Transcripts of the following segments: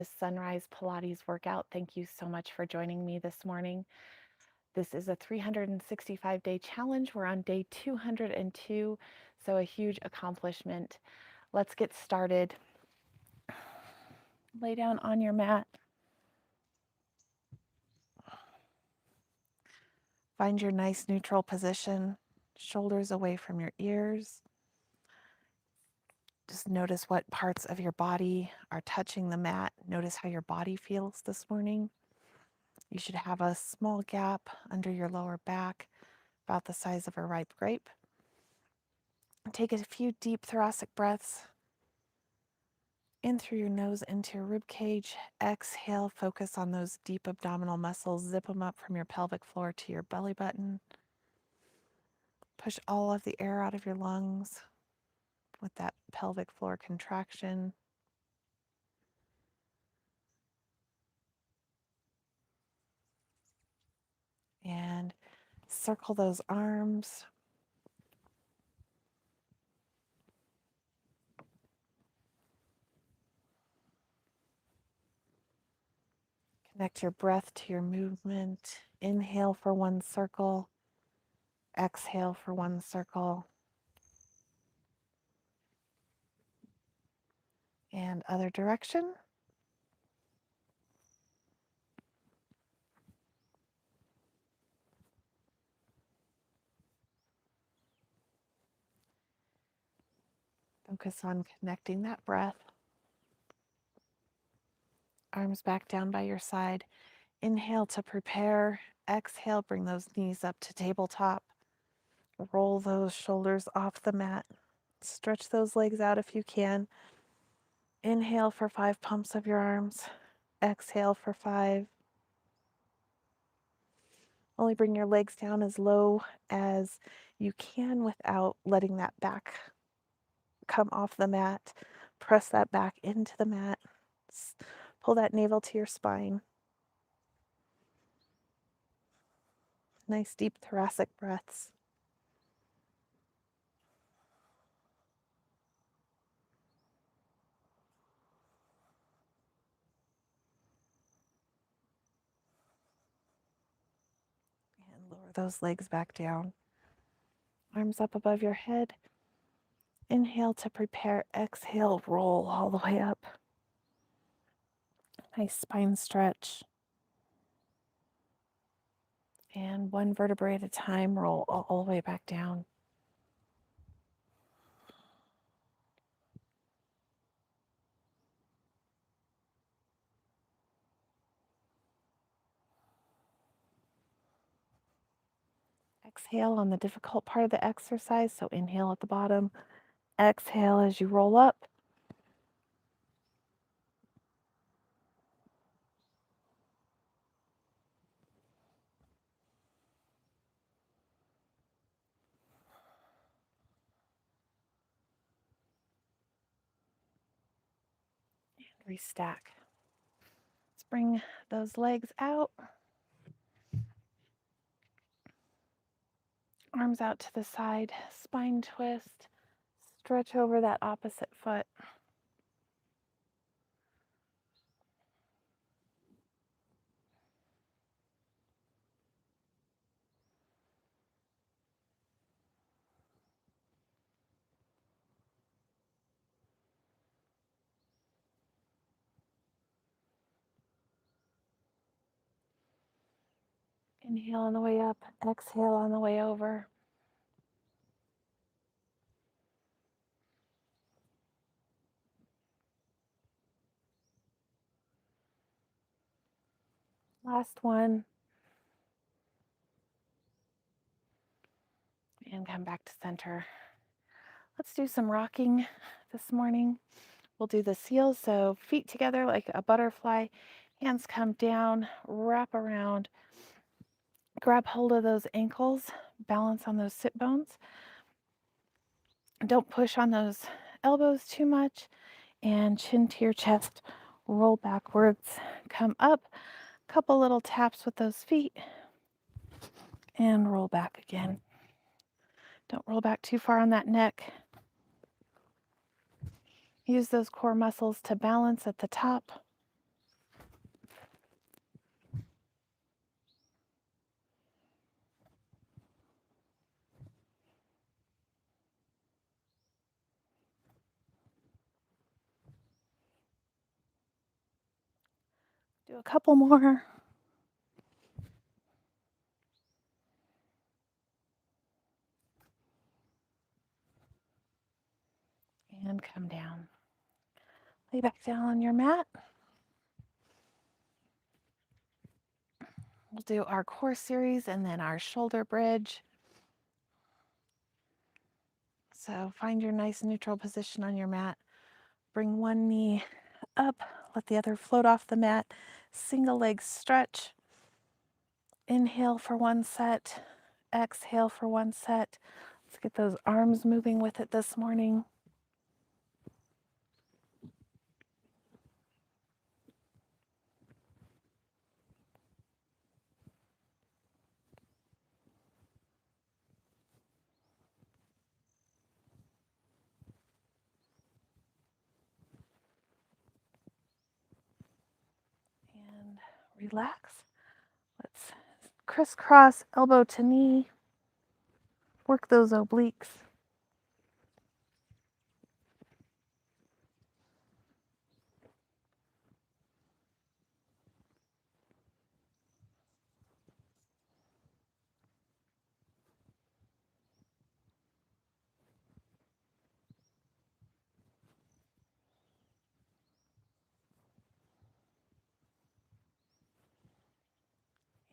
the Sunrise Pilates Workout. Thank you so much for joining me this morning. This is a 365-day challenge. We're on day 202, so a huge accomplishment. Let's get started. Lay down on your mat. Find your nice neutral position, shoulders away from your ears. Just notice what parts of your body are touching the mat. Notice how your body feels this morning. You should have a small gap under your lower back, about the size of a ripe grape. Take a few deep thoracic breaths in through your nose into your rib cage. Exhale, focus on those deep abdominal muscles. Zip them up from your pelvic floor to your belly button. Push all of the air out of your lungs with that pelvic floor contraction. And circle those arms. Connect your breath to your movement. Inhale for one circle. Exhale for one circle. And other direction. Focus on connecting that breath. Arms back down by your side. Inhale to prepare. Exhale, bring those knees up to tabletop. Roll those shoulders off the mat. Stretch those legs out if you can. Inhale for 5 pumps of your arms. Exhale for 5. Only bring your legs down as low as you can without letting that back come off the mat. Press that back into the mat. Pull that navel to your spine. Nice deep thoracic breaths. And lower those legs back down. Arms up above your head. Inhale to prepare. Exhale, roll all the way up. Nice spine stretch. And one vertebrae at a time, roll all the way back down. Exhale on the difficult part of the exercise. So inhale at the bottom. Exhale as you roll up. And restack. Let's bring those legs out. Arms out to the side. Spine twist. Stretch over that opposite foot. Inhale on the way up. Exhale on the way over. Last one. And come back to center. Let's do some rocking this morning. We'll do the seals, so feet together like a butterfly, hands come down, wrap around, grab hold of those ankles, balance on those sit bones. Don't push on those elbows too much, and chin to your chest, roll backwards, come up, couple little taps with those feet, and roll back again. Don't roll back too far on that neck. Use those core muscles to balance at the top. Do a couple more. And come down. Lay back down on your mat. We'll do our core series and then our shoulder bridge. So find your nice neutral position on your mat. Bring one knee up, let the other float off the mat. Single leg stretch. Inhale for one set. Exhale for one set. Let's get those arms moving with it this morning. And relax. Let's crisscross elbow to knee. Work those obliques.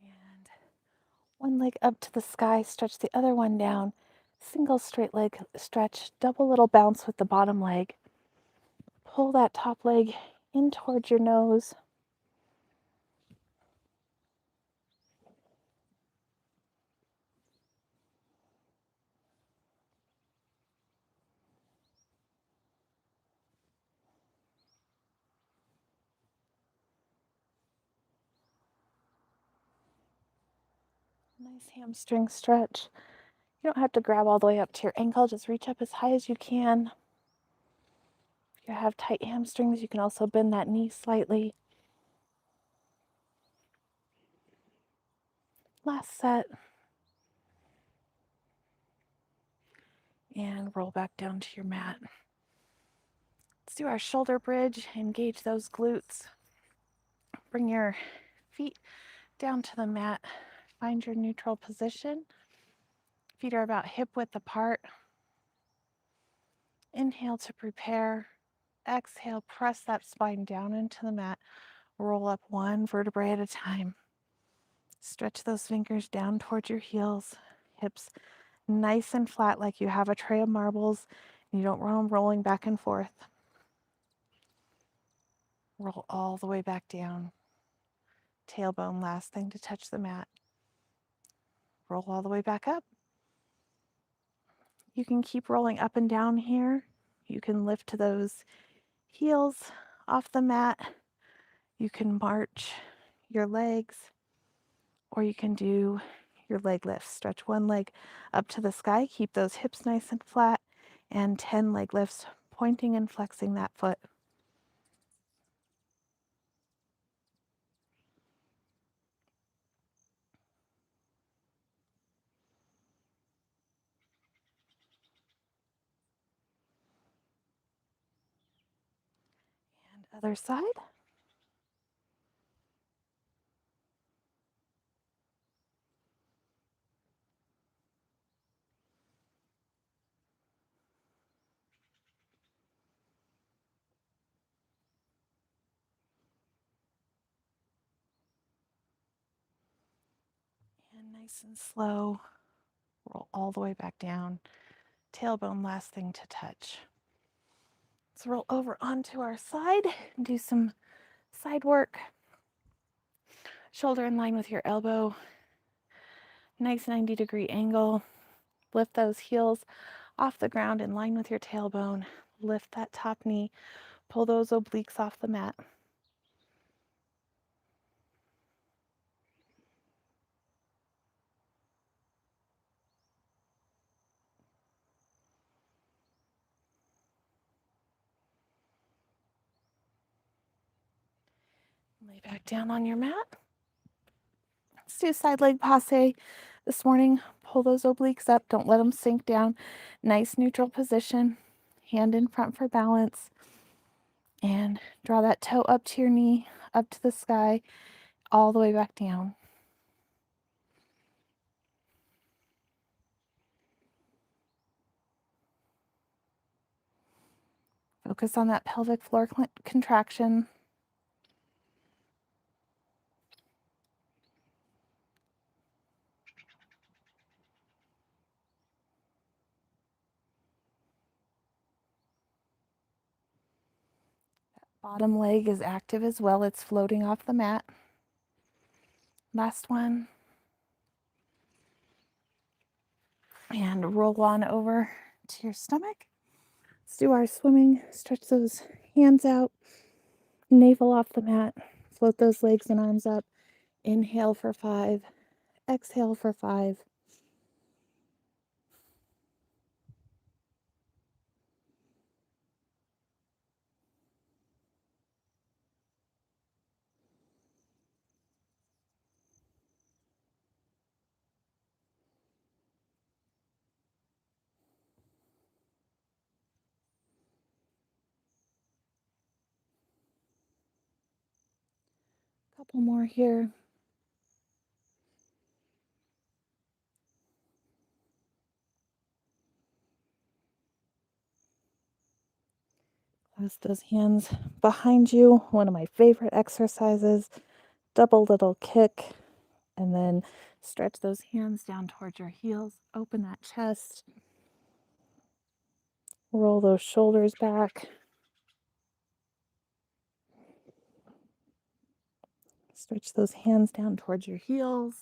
And one leg up to the sky, stretch the other one down. Single straight leg stretch, double little bounce with the bottom leg. Pull that top leg in towards your nose. Nice hamstring stretch. You don't have to grab all the way up to your ankle, just reach up as high as you can. If you have tight hamstrings, you can also bend that knee slightly. Last set. And roll back down to your mat. Let's do our shoulder bridge, engage those glutes. Bring your feet down to the mat. Find your neutral position. Feet are about hip width apart. Inhale to prepare. Exhale, press that spine down into the mat. Roll up one vertebrae at a time. Stretch those fingers down towards your heels. Hips nice and flat like you have a tray of marbles. You don't want them rolling back and forth. Roll all the way back down. Tailbone, last thing to touch the mat. Roll all the way back up. You can keep rolling up and down here. You can lift to those heels off the mat. You can march your legs, or you can do your leg lifts. Stretch one leg up to the sky. Keep those hips nice and flat, and 10 leg lifts, pointing and flexing that foot. And other side. And nice and slow, roll all the way back down. Tailbone, last thing to touch. Let's roll over onto our side and do some side work. Shoulder in line with your elbow. Nice 90-degree angle. Lift those heels off the ground in line with your tailbone. Lift that top knee. Pull those obliques off the mat. Lay back down on your mat. Let's do side leg passe this morning. Pull those obliques up. Don't let them sink down. Nice neutral position. Hand in front for balance. And draw that toe up to your knee, up to the sky, all the way back down. Focus on that pelvic floor contraction. Bottom leg is active as well. It's floating off the mat. Last one. And roll on over to your stomach. Let's do our swimming. Stretch those hands out. Navel off the mat. Float those legs and arms up. Inhale for 5. Exhale for 5. Couple more here. Clasp those hands behind you. One of my favorite exercises. Double little kick. And then stretch those hands down towards your heels. Open that chest. Roll those shoulders back. Stretch those hands down towards your heels.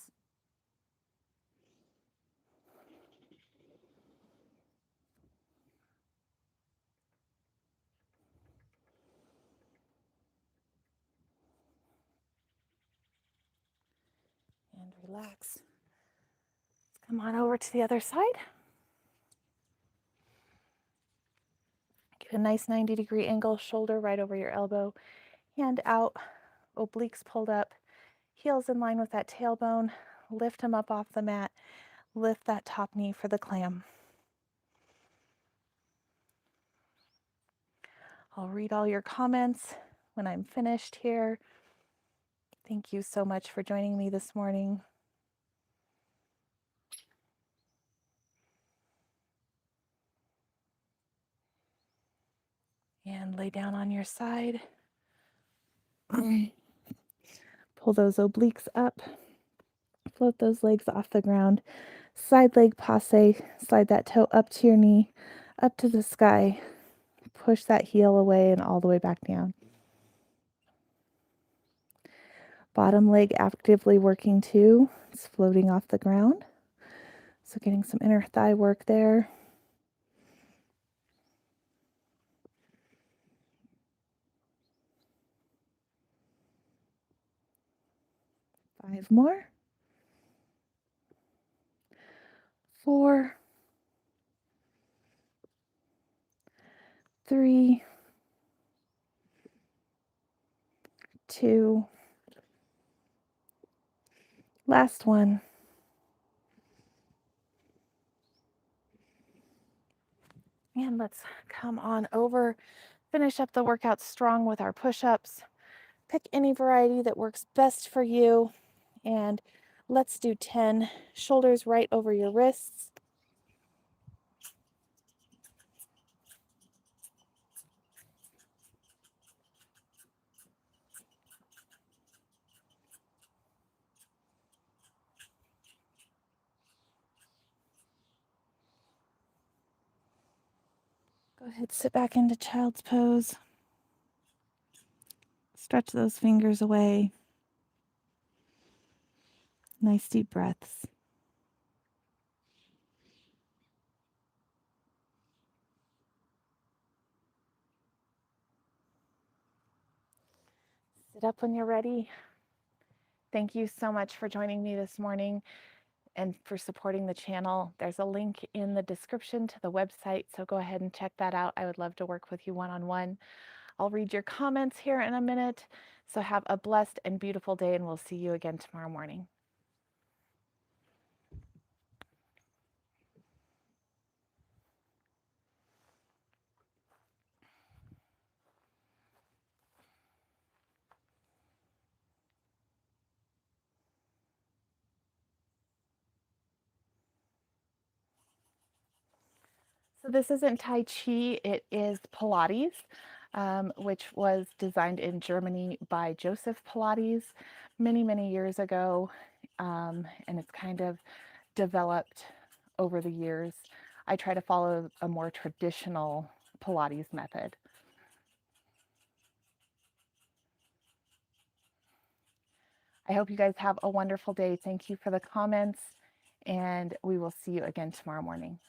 And relax. Let's come on over to the other side. Get a nice 90-degree angle, shoulder right over your elbow, hand out, obliques pulled up, heels in line with that tailbone. Lift them up off the mat. Lift that top knee for the clam. I'll read all your comments when I'm finished here. Thank you so much for joining me this morning. And lay down on your side. Pull those obliques up. Float those legs off the ground. Side leg passe. Slide that toe up to your knee, up to the sky. Push that heel away and all the way back down. Bottom leg actively working too. It's floating off the ground. So getting some inner thigh work there. Five more. 4, 3, 2. Last one. And let's come on over. Finish up the workout strong with our push-ups. Pick any variety that works best for you. And let's do 10. Shoulders right over your wrists. Go ahead, sit back into child's pose. Stretch those fingers away. Nice deep breaths. Sit up when you're ready. Thank you so much for joining me this morning and for supporting the channel. There's a link in the description to the website, so go ahead and check that out. I would love to work with you one-on-one. I'll read your comments here in a minute. So have a blessed and beautiful day, and we'll see you again tomorrow morning. So this isn't Tai Chi, it is Pilates, which was designed in Germany by Joseph Pilates many, many years ago. And it's kind of developed over the years. I try to follow a more traditional Pilates method. I hope you guys have a wonderful day. Thank you for the comments, and we will see you again tomorrow morning.